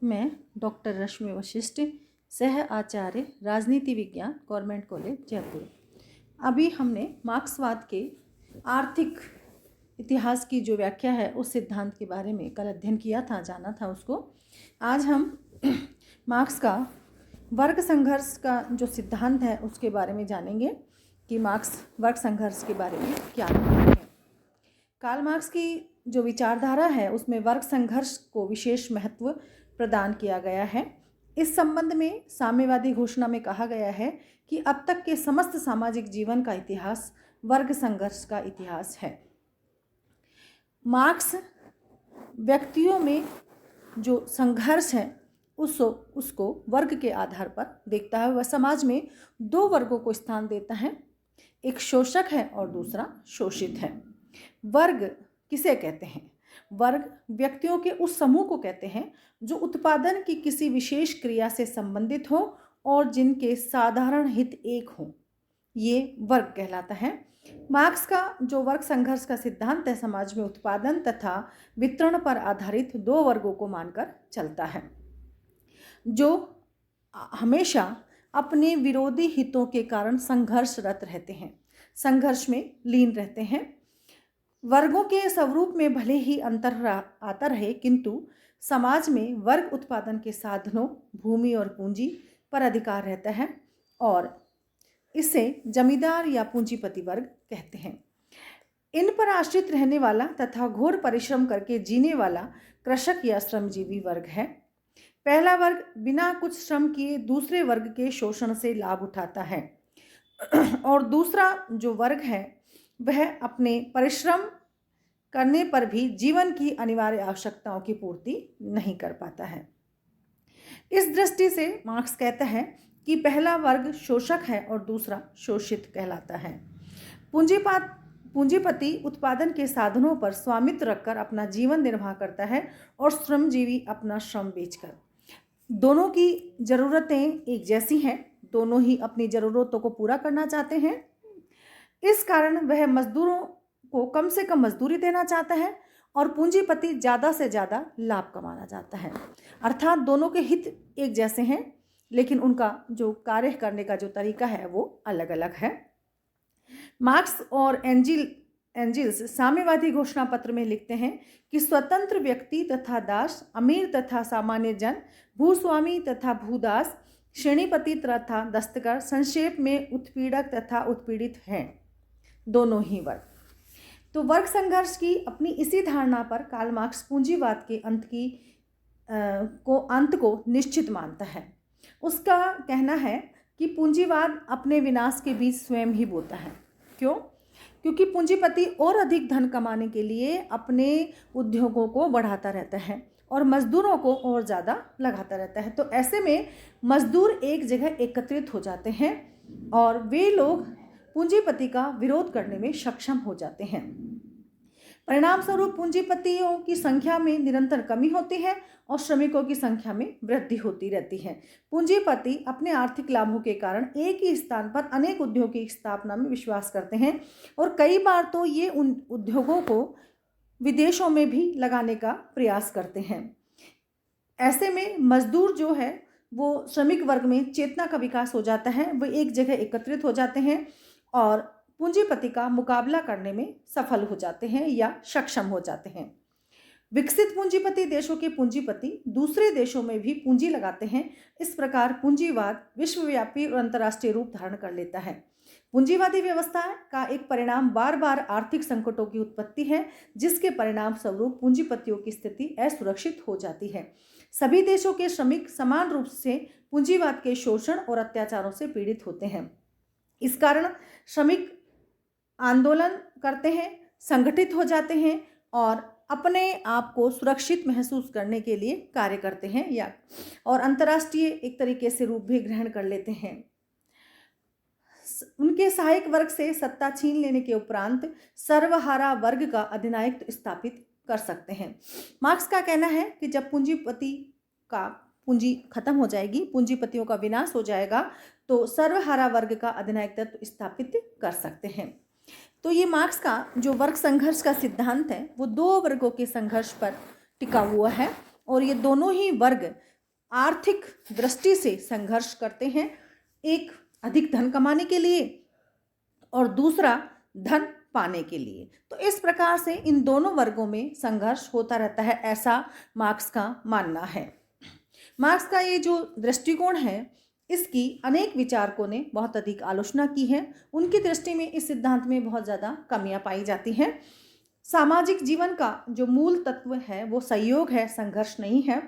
मैं डॉक्टर रश्मि वशिष्ठ, सह आचार्य राजनीति विज्ञान, गवर्नमेंट कॉलेज जयपुर। अभी हमने मार्क्सवाद के आर्थिक इतिहास की जो व्याख्या है उस सिद्धांत के बारे में कल अध्ययन किया था, जाना था उसको। आज हम मार्क्स का वर्ग संघर्ष का जो सिद्धांत है उसके बारे में जानेंगे कि मार्क्स वर्ग संघर्ष के बारे में क्या कहते हैं। कार्ल मार्क्स की जो विचारधारा है उसमें वर्ग संघर्ष को विशेष महत्व प्रदान किया गया है। इस संबंध में साम्यवादी घोषणा में कहा गया है कि अब तक के समस्त सामाजिक जीवन का इतिहास वर्ग संघर्ष का इतिहास है। मार्क्स व्यक्तियों में जो संघर्ष है उसको वर्ग के आधार पर देखता है। वह समाज में दो वर्गों को स्थान देता है, एक शोषक है और दूसरा शोषित है। वर्ग किसे कहते हैं? वर्ग व्यक्तियों के उस समूह को कहते हैं जो उत्पादन की किसी विशेष क्रिया से संबंधित हो और जिनके साधारण हित एक हो, ये वर्ग कहलाता है। मार्क्स का जो वर्ग संघर्ष का सिद्धांत है समाज में उत्पादन तथा वितरण पर आधारित दो वर्गों को मानकर चलता है जो हमेशा अपने विरोधी हितों के कारण संघर्षरत रहते हैं, संघर्ष में लीन रहते हैं। वर्गों के स्वरूप में भले ही अंतर आता रहे, किंतु समाज में वर्ग उत्पादन के साधनों, भूमि और पूंजी पर अधिकार रहता है और इसे जमींदार या पूंजीपति वर्ग कहते हैं। इन पर आश्रित रहने वाला तथा घोर परिश्रम करके जीने वाला कृषक या श्रमजीवी वर्ग है। पहला वर्ग बिना कुछ श्रम किए दूसरे वर्ग के शोषण से लाभ उठाता है और दूसरा जो वर्ग है वह अपने परिश्रम करने पर भी जीवन की अनिवार्य आवश्यकताओं की पूर्ति नहीं कर पाता है। इस दृष्टि से मार्क्स कहता है कि पहला वर्ग शोषक है और दूसरा शोषित कहलाता है। पूंजीपति उत्पादन के साधनों पर स्वामित्व रखकर अपना जीवन निर्वाह करता है और श्रमजीवी अपना श्रम बेचकर। दोनों की ज़रूरतें एक जैसी हैं, दोनों ही अपनी ज़रूरतों को पूरा करना चाहते हैं। इस कारण वह मजदूरों को कम से कम मजदूरी देना चाहता है और पूंजीपति ज़्यादा से ज़्यादा लाभ कमाना चाहता है। अर्थात दोनों के हित एक जैसे हैं, लेकिन उनका जो कार्य करने का जो तरीका है वो अलग अलग है। मार्क्स और एंजिल्स साम्यवादी घोषणा पत्र में लिखते हैं कि स्वतंत्र व्यक्ति तथा दास, अमीर तथा सामान्य जन, भूस्वामी तथा भूदास, श्रेणीपति तथा दस्तकर, संक्षेप में उत्पीड़क तथा उत्पीड़ित हैं, दोनों ही वर्ग। तो वर्ग संघर्ष की अपनी इसी धारणा पर कार्ल मार्क्स पूंजीवाद के अंत को निश्चित मानता है। उसका कहना है कि पूंजीवाद अपने विनाश के बीच स्वयं ही बोता है। क्यों? क्योंकि पूंजीपति और अधिक धन कमाने के लिए अपने उद्योगों को बढ़ाता रहता है और मजदूरों को और ज़्यादा लगाता रहता है। तो ऐसे में मजदूर एक जगह एकत्रित हो जाते हैं और वे लोग पूंजीपति का विरोध करने में सक्षम हो जाते हैं। परिणाम स्वरूप पूंजीपतियों की संख्या में निरंतर कमी होती है और श्रमिकों की संख्या में वृद्धि होती रहती है। पूंजीपति अपने आर्थिक लाभों के कारण एक ही स्थान पर अनेक उद्योगों की स्थापना में विश्वास करते हैं और कई बार तो ये उन उद्योगों को विदेशों में भी लगाने का प्रयास करते हैं। ऐसे में मजदूर जो है वो श्रमिक वर्ग में चेतना का विकास हो जाता है, वो एक जगह एकत्रित हो जाते हैं और पूंजीपति का मुकाबला करने में सफल हो जाते हैं या सक्षम हो जाते हैं। विकसित पूंजीपति देशों के पूंजीपति दूसरे देशों में भी पूंजी लगाते हैं। इस प्रकार पूंजीवाद विश्वव्यापी और अंतर्राष्ट्रीय रूप धारण कर लेता है। पूंजीवादी व्यवस्था का एक परिणाम बार बार आर्थिक संकटों की उत्पत्ति है, जिसके परिणाम स्वरूप पूंजीपतियों की स्थिति असुरक्षित हो जाती है। सभी देशों के श्रमिक समान रूप से पूंजीवाद के शोषण और अत्याचारों से पीड़ित होते हैं। इस कारण श्रमिक आंदोलन करते हैं, संगठित हो जाते हैं और अपने आप को सुरक्षित महसूस करने के लिए कार्य करते हैं या और अंतर्राष्ट्रीय एक तरीके से रूप भी ग्रहण कर लेते हैं। उनके सहायक वर्ग से सत्ता छीन लेने के उपरांत सर्वहारा वर्ग का अधिनायकत्व स्थापित कर सकते हैं। मार्क्स का कहना है कि जब पूंजी खत्म हो जाएगी, पूंजीपतियों का विनाश हो जाएगा, तो सर्वहारा वर्ग का अधिनायकत्व स्थापित कर सकते हैं। तो ये मार्क्स का जो वर्ग संघर्ष का सिद्धांत है वो दो वर्गों के संघर्ष पर टिका हुआ है और ये दोनों ही वर्ग आर्थिक दृष्टि से संघर्ष करते हैं, एक अधिक धन कमाने के लिए और दूसरा धन पाने के लिए। तो इस प्रकार से इन दोनों वर्गों में संघर्ष होता रहता है, ऐसा मार्क्स का मानना है। मार्क्स का ये जो दृष्टिकोण है, इसकी अनेक विचारकों ने बहुत अधिक आलोचना की है। उनकी दृष्टि में इस सिद्धांत में बहुत ज़्यादा कमियां पाई जाती हैं। सामाजिक जीवन का जो मूल तत्व है वो सहयोग है, संघर्ष नहीं है।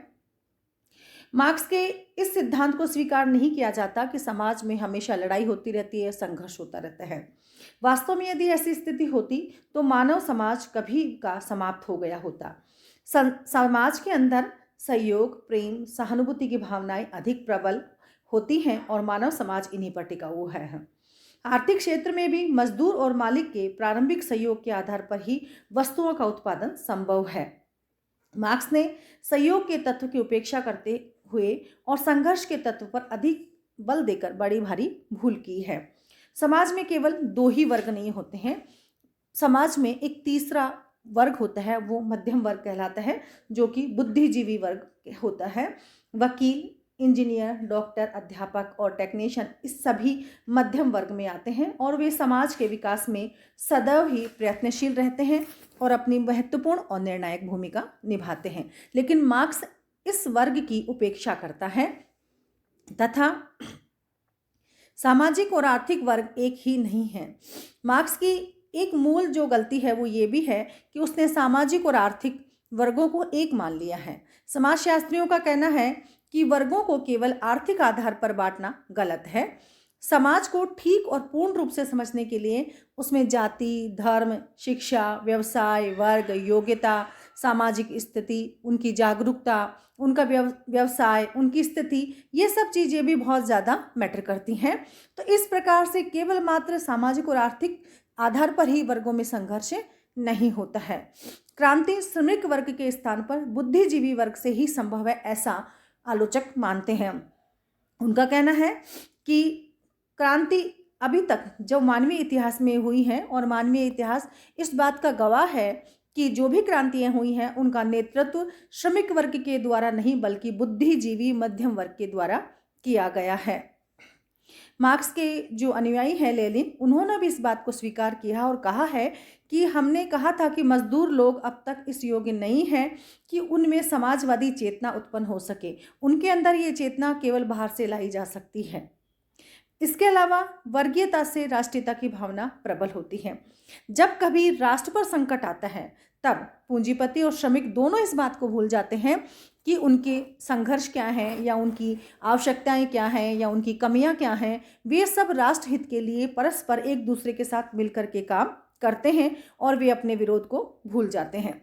मार्क्स के इस सिद्धांत को स्वीकार नहीं किया जाता कि समाज में हमेशा लड़ाई होती रहती है, संघर्ष होता रहता है। वास्तव में यदि ऐसी स्थिति होती तो मानव समाज कभी का समाप्त हो गया होता। समाज के अंदर सहयोग, प्रेम, सहानुभूति की भावनाएं अधिक प्रबल होती हैं और मानव समाज इन्हीं पर टिका हुआ है। आर्थिक क्षेत्र में भी मजदूर और मालिक के प्रारंभिक सहयोग के आधार पर ही वस्तुओं का उत्पादन संभव है। मार्क्स ने सहयोग के तत्व की उपेक्षा करते हुए और संघर्ष के तत्व पर अधिक बल देकर बड़ी भारी भूल की है। समाज में केवल दो ही वर्ग नहीं होते हैं, समाज में एक तीसरा वर्ग होता है, वो मध्यम वर्ग कहलाता है, जो कि बुद्धिजीवी वर्ग होता है। वकील, इंजीनियर, डॉक्टर, अध्यापक और टेक्नीशियन इस सभी मध्यम वर्ग में आते हैं और वे समाज के विकास में सदैव ही प्रयत्नशील रहते हैं और अपनी महत्वपूर्ण और निर्णायक भूमिका निभाते हैं। लेकिन मार्क्स इस वर्ग की उपेक्षा करता है तथा सामाजिक और आर्थिक वर्ग एक ही नहीं है। मार्क्स की एक मूल जो गलती है वो ये भी है कि उसने सामाजिक और आर्थिक वर्गों को एक मान लिया है। समाजशास्त्रियों का कहना है कि वर्गों को केवल आर्थिक आधार पर बांटना गलत है। समाज को ठीक और पूर्ण रूप से समझने के लिए उसमें जाति, धर्म, शिक्षा, व्यवसाय, वर्ग, योग्यता, सामाजिक स्थिति, उनकी जागरूकता, उनका व्यवसाय, उनकी स्थिति, ये सब चीज़ें भी बहुत ज़्यादा मैटर करती हैं। तो इस प्रकार से केवल मात्र सामाजिक और आर्थिक आधार पर ही वर्गों में संघर्ष नहीं होता है। क्रांति श्रमिक वर्ग के स्थान पर बुद्धिजीवी वर्ग से ही संभव है, ऐसा आलोचक मानते हैं। उनका कहना है कि क्रांति अभी तक जो मानवीय इतिहास में हुई है और मानवीय इतिहास इस बात का गवाह है कि जो भी क्रांतियां हुई हैं उनका नेतृत्व श्रमिक वर्ग के द्वारा नहीं बल्कि बुद्धिजीवी मध्यम वर्ग के द्वारा किया गया है। मार्क्स के जो अनुयायी हैं लेनिन, उन्होंने भी इस बात को स्वीकार किया और कहा है कि हमने कहा था कि मजदूर लोग अब तक इस योग्य नहीं हैं कि उनमें समाजवादी चेतना उत्पन्न हो सके। उनके अंदर ये चेतना केवल बाहर से लाई जा सकती है। इसके अलावा वर्गीयता से राष्ट्रीयता की भावना प्रबल होती है। जब कभी राष्ट्र पर संकट आता है तब पूंजीपति और श्रमिक दोनों इस बात को भूल जाते हैं कि उनके संघर्ष क्या हैं या उनकी आवश्यकताएं क्या हैं या उनकी कमियां क्या हैं। वे सब राष्ट्रहित के लिए परस्पर एक दूसरे के साथ मिलकर के काम करते हैं और वे अपने विरोध को भूल जाते हैं।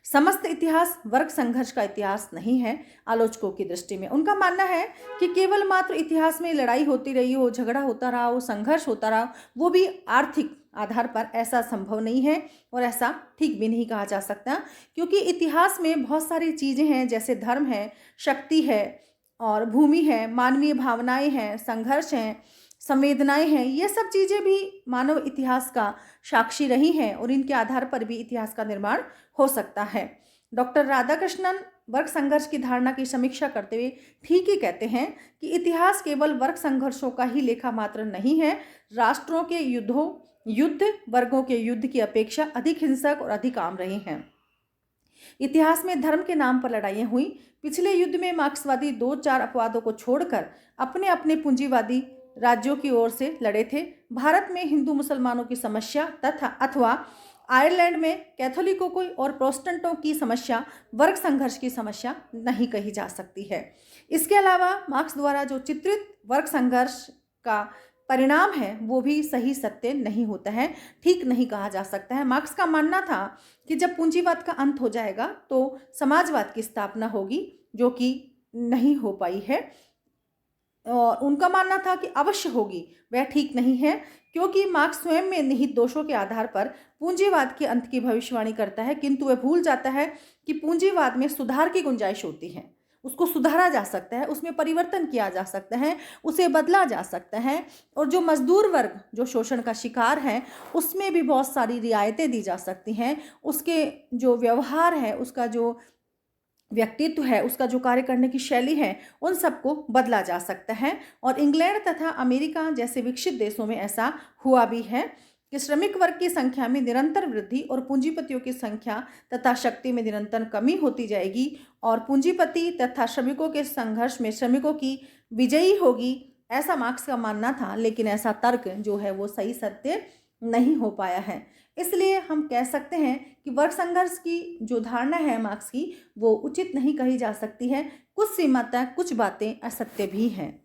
समस्त इतिहास वर्ग संघर्ष का इतिहास नहीं है। आलोचकों की दृष्टि में उनका मानना है कि केवल मात्र इतिहास में लड़ाई होती रही हो, झगड़ा होता रहा हो, संघर्ष होता रहा, वो भी आर्थिक आधार पर, ऐसा संभव नहीं है और ऐसा ठीक भी नहीं कहा जा सकता, क्योंकि इतिहास में बहुत सारी चीज़ें हैं, जैसे धर्म है, शक्ति है और भूमि है, मानवीय भावनाएं हैं, संघर्ष हैं, संवेदनाएं हैं। ये सब चीज़ें भी मानव इतिहास का साक्षी रही हैं और इनके आधार पर भी इतिहास का निर्माण हो सकता है। डॉक्टर राधाकृष्णन वर्ग संघर्ष की धारणा की समीक्षा करते हुए ठीक ही कहते हैं कि इतिहास केवल वर्ग संघर्षों का ही लेखा मात्र नहीं है। राष्ट्रों के युद्ध वर्गों के युद्ध की अपेक्षा अधिक हिंसक और अधिक आम रहे हैं। इतिहास में धर्म के नाम पर लड़ाइयाँ हुई। पिछले युद्ध में मार्क्सवादी 2-4 अपवादों को छोड़कर अपने अपने पूंजीवादी राज्यों की ओर से लड़े थे। भारत में हिंदू मुसलमानों की समस्या अथवा आयरलैंड में कैथोलिकों को और प्रोटेस्टेंटों की समस्या वर्ग संघर्ष की समस्या नहीं कही जा सकती है। इसके अलावा मार्क्स द्वारा जो चित्रित वर्ग संघर्ष का परिणाम है वो भी सही सत्य नहीं होता है, ठीक नहीं कहा जा सकता है। मार्क्स का मानना था कि जब पूंजीवाद का अंत हो जाएगा तो समाजवाद की स्थापना होगी, जो कि नहीं हो पाई है। और उनका मानना था कि अवश्य होगी, वह ठीक नहीं है, क्योंकि मार्क्स स्वयं में निहित दोषों के आधार पर पूंजीवाद के अंत की भविष्यवाणी करता है, किंतु वह भूल जाता है कि पूंजीवाद में सुधार की गुंजाइश होती है, उसको सुधारा जा सकता है, उसमें परिवर्तन किया जा सकता है, उसे बदला जा सकता है। और जो मजदूर वर्ग जो शोषण का शिकार है उसमें भी बहुत सारी रियायतें दी जा सकती हैं। उसके जो व्यवहार है, उसका जो व्यक्तित्व है, उसका जो कार्य करने की शैली है, उन सबको बदला जा सकता है। और इंग्लैंड तथा अमेरिका जैसे विकसित देशों में ऐसा हुआ भी है कि श्रमिक वर्ग की संख्या में निरंतर वृद्धि और पूंजीपतियों की संख्या तथा शक्ति में निरंतर कमी होती जाएगी और पूंजीपति तथा श्रमिकों के संघर्ष में श्रमिकों की विजयी होगी, ऐसा मार्क्स का मानना था। लेकिन ऐसा तर्क जो है वो सही सत्य नहीं हो पाया है। इसलिए हम कह सकते हैं कि वर्ग संघर्ष की जो धारणा है मार्क्स की, वो उचित नहीं कही जा सकती है। कुछ सीमा तक कुछ बातें असत्य भी हैं।